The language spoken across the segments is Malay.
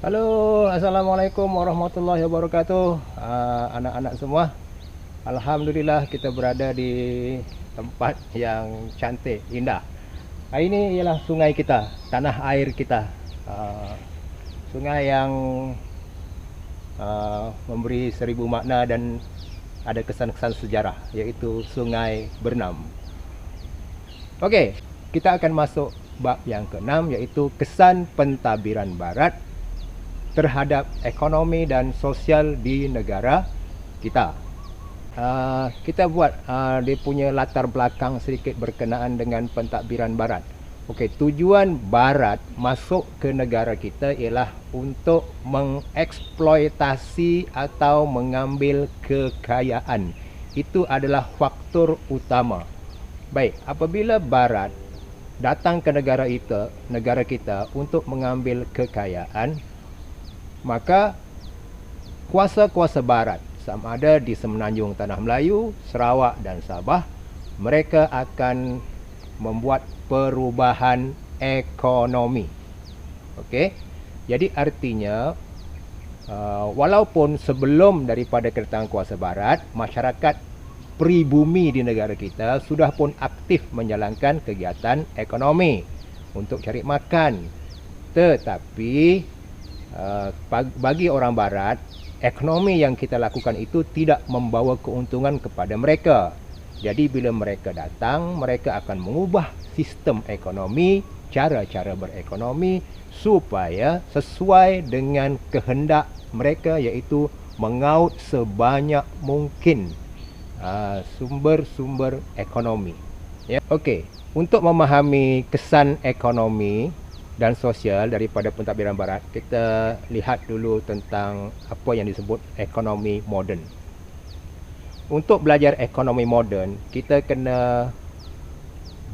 Halo, Assalamualaikum warahmatullahi wabarakatuh. Anak-anak semua, Alhamdulillah kita berada di tempat yang cantik, indah. Ini ialah sungai kita, tanah air kita. Ah, Sungai yang memberi seribu makna dan ada kesan-kesan sejarah, yaitu Sungai Bernam. Okey, kita akan masuk bab yang keenam, iaitu kesan pentadbiran barat terhadap ekonomi dan sosial di negara kita. Kita buat dia punya latar belakang sedikit berkenaan dengan pentadbiran barat. Okey, tujuan barat masuk ke negara kita ialah untuk mengeksploitasi atau mengambil kekayaan. Itu adalah faktor utama. Baik, apabila barat datang ke negara kita untuk mengambil kekayaan, maka kuasa-kuasa barat, sama ada di Semenanjung Tanah Melayu, Sarawak dan Sabah, mereka akan membuat perubahan ekonomi. Okey, jadi artinya walaupun sebelum daripada kedatangan kuasa barat, masyarakat pribumi di negara kita sudah pun aktif menjalankan kegiatan ekonomi untuk cari makan, tetapi bagi orang barat, ekonomi yang kita lakukan itu tidak membawa keuntungan kepada mereka. Jadi bila mereka datang, mereka akan mengubah sistem ekonomi, cara-cara berekonomi supaya sesuai dengan kehendak mereka, iaitu mengaut sebanyak mungkin sumber-sumber ekonomi. Ya, okey. Untuk memahami kesan ekonomi dan sosial daripada pentadbiran barat, kita lihat dulu tentang apa yang disebut ekonomi moden. Untuk belajar ekonomi moden, kita kena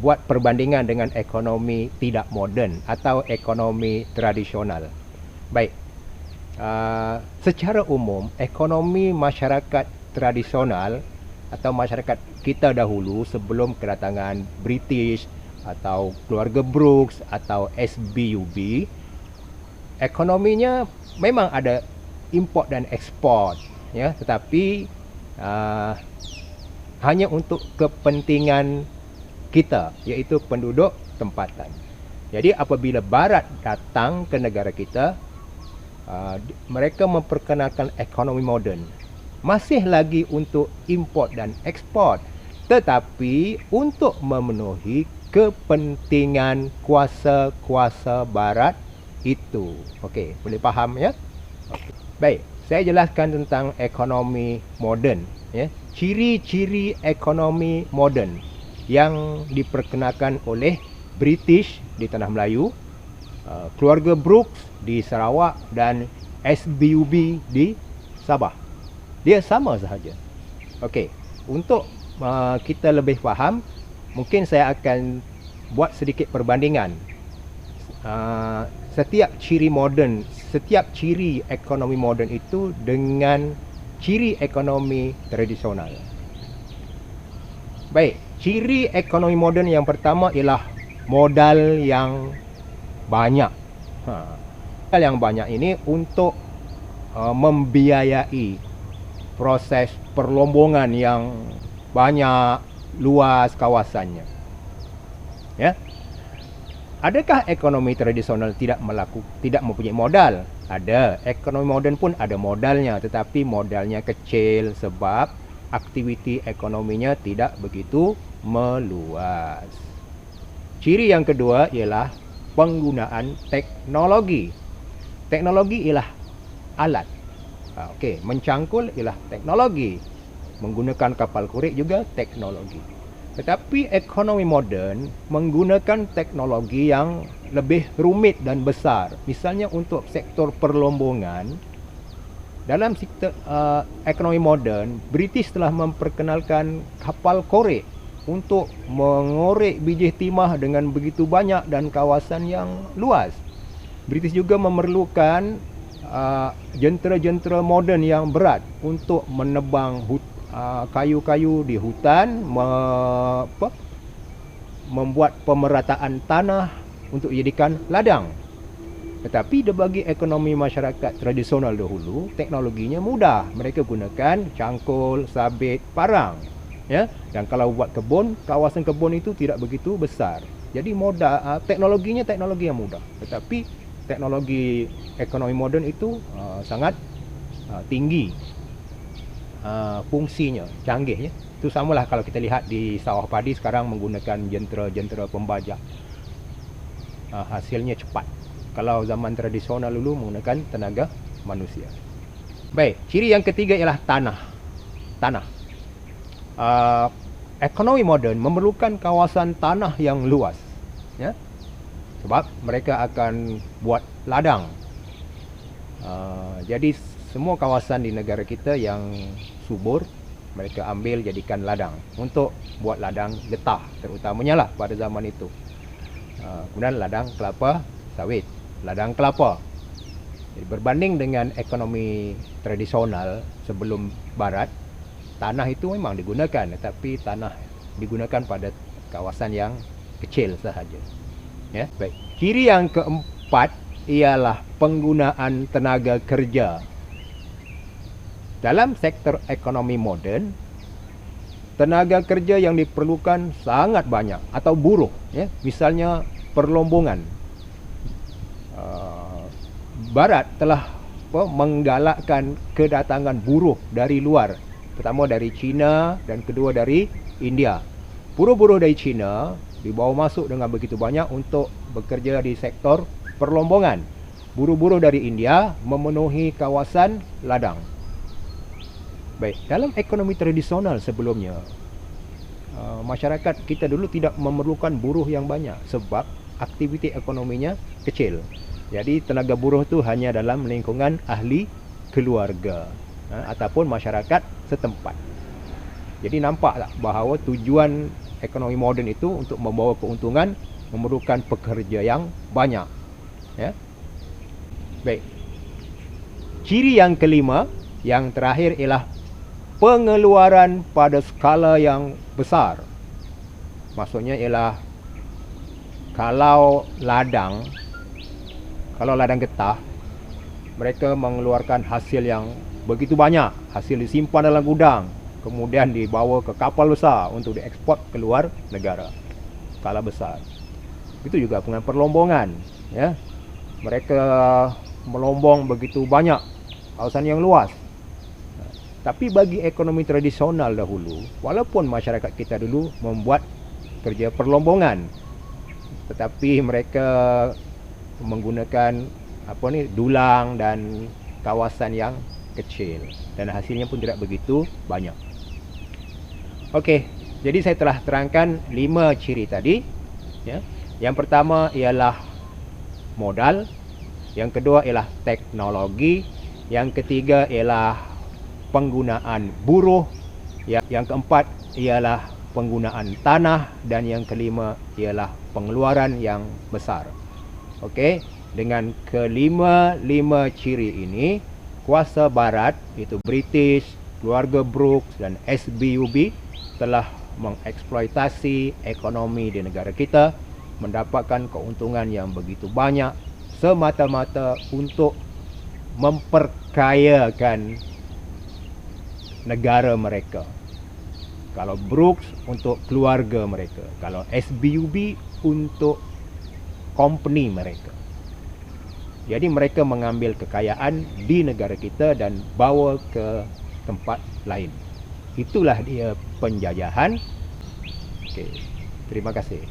buat perbandingan dengan ekonomi tidak moden atau ekonomi tradisional. Baik, secara umum ekonomi masyarakat tradisional atau masyarakat kita dahulu sebelum kedatangan British atau keluarga Brooks atau SBUB, ekonominya memang ada import dan ekspor, ya, tetapi hanya untuk kepentingan kita, iaitu penduduk tempatan. Jadi apabila barat datang ke negara kita, mereka memperkenalkan ekonomi moden, masih lagi untuk import dan ekspor, tetapi untuk memenuhi kepentingan kuasa-kuasa barat itu. Okey, boleh faham, ya? Okay. Baik, saya jelaskan tentang ekonomi moden, ya. Ciri-ciri ekonomi moden yang diperkenalkan oleh British di Tanah Melayu, keluarga Brooks di Sarawak dan SBUB di Sabah. Dia sama sahaja. Okey, untuk kita lebih faham, mungkin saya akan buat sedikit perbandingan setiap ciri ekonomi moden itu dengan ciri ekonomi tradisional. Baik, ciri ekonomi moden yang pertama ialah modal yang banyak. Modal yang banyak ini untuk membiayai proses perlombongan yang banyak, luas kawasannya. Ya. Adakah ekonomi tradisional tidak mempunyai modal? Ada. Ekonomi moden pun ada modalnya, tetapi modalnya kecil sebab aktiviti ekonominya tidak begitu meluas. Ciri yang kedua ialah penggunaan teknologi. Teknologi ialah alat. Okey, mencangkul ialah teknologi. Menggunakan kapal kurik juga teknologi. Tetapi ekonomi moden menggunakan teknologi yang lebih rumit dan besar. Misalnya untuk sektor perlombongan, dalam sektor ekonomi moden, British telah memperkenalkan kapal korek untuk mengorek biji timah dengan begitu banyak dan kawasan yang luas. British juga memerlukan jentera-jentera moden yang berat untuk menebang kayu-kayu di hutan, membuat pemerataan tanah untuk dijadikan ladang. Tetapi bagi ekonomi masyarakat tradisional dahulu, teknologinya mudah. Mereka gunakan cangkul, sabit, parang. Ya, dan kalau buat kebun, kawasan kebun itu tidak begitu besar. Jadi teknologinya teknologi yang mudah. Tetapi teknologi ekonomi moden itu sangat tinggi fungsinya, canggih ya. Itu samalah kalau kita lihat di sawah padi sekarang menggunakan jentera-jentera pembajak. Hasilnya cepat. Kalau zaman tradisional dulu menggunakan tenaga manusia. Baik, ciri yang ketiga ialah tanah. Ekonomi moden memerlukan kawasan tanah yang luas, ya, sebab mereka akan buat ladang. Jadi semua kawasan di negara kita yang subur mereka ambil jadikan ladang untuk buat ladang getah, terutamanya lah pada zaman itu. Kemudian ladang kelapa sawit, ladang kelapa. Jadi berbanding dengan ekonomi tradisional sebelum barat, tanah itu memang digunakan, tetapi tanah digunakan pada kawasan yang kecil sahaja. Ya, baik. Ciri yang keempat ialah penggunaan tenaga kerja. Dalam sektor ekonomi moden, tenaga kerja yang diperlukan sangat banyak atau buruh, ya. Misalnya perlombongan. Barat telah menggalakkan kedatangan buruh dari luar, pertama dari China dan kedua dari India. Buruh-buruh dari China dibawa masuk dengan begitu banyak untuk bekerja di sektor perlombongan. Buruh-buruh dari India memenuhi kawasan ladang. Baik, dalam ekonomi tradisional sebelumnya, masyarakat kita dulu tidak memerlukan buruh yang banyak sebab aktiviti ekonominya kecil. Jadi tenaga buruh itu hanya dalam lingkungan ahli keluarga ataupun masyarakat setempat. Jadi nampak tak bahawa tujuan ekonomi moden itu untuk membawa keuntungan memerlukan pekerja yang banyak, ya. Baik. Ciri yang kelima, yang terakhir ialah pengeluaran pada skala yang besar. Maksudnya ialah kalau ladang getah, mereka mengeluarkan hasil yang begitu banyak. Hasil disimpan dalam gudang, kemudian dibawa ke kapal besar untuk diekspor ke luar negara. Skala besar. Itu juga dengan perlombongan, ya. Mereka melombong begitu banyak, kawasan yang luas. Tapi bagi ekonomi tradisional dahulu, walaupun masyarakat kita dulu membuat kerja perlombongan, tetapi mereka menggunakan dulang dan kawasan yang kecil dan hasilnya pun tidak begitu banyak. Okey, jadi saya telah terangkan 5 ciri tadi, ya. Yang pertama ialah modal, yang kedua ialah teknologi, yang ketiga ialah penggunaan buruh, yang keempat ialah penggunaan tanah, dan yang kelima ialah pengeluaran yang besar. Okey, dengan kelima ciri ini, kuasa barat, itu British, keluarga Brooks dan SBUB telah mengeksploitasi ekonomi di negara kita, mendapatkan keuntungan yang begitu banyak semata-mata untuk memperkayakan negara mereka. Kalau Brooks untuk keluarga mereka, kalau SBUB untuk company mereka. Jadi mereka mengambil kekayaan di negara kita dan bawa ke tempat lain. Itulah dia penjajahan. Okey, terima kasih.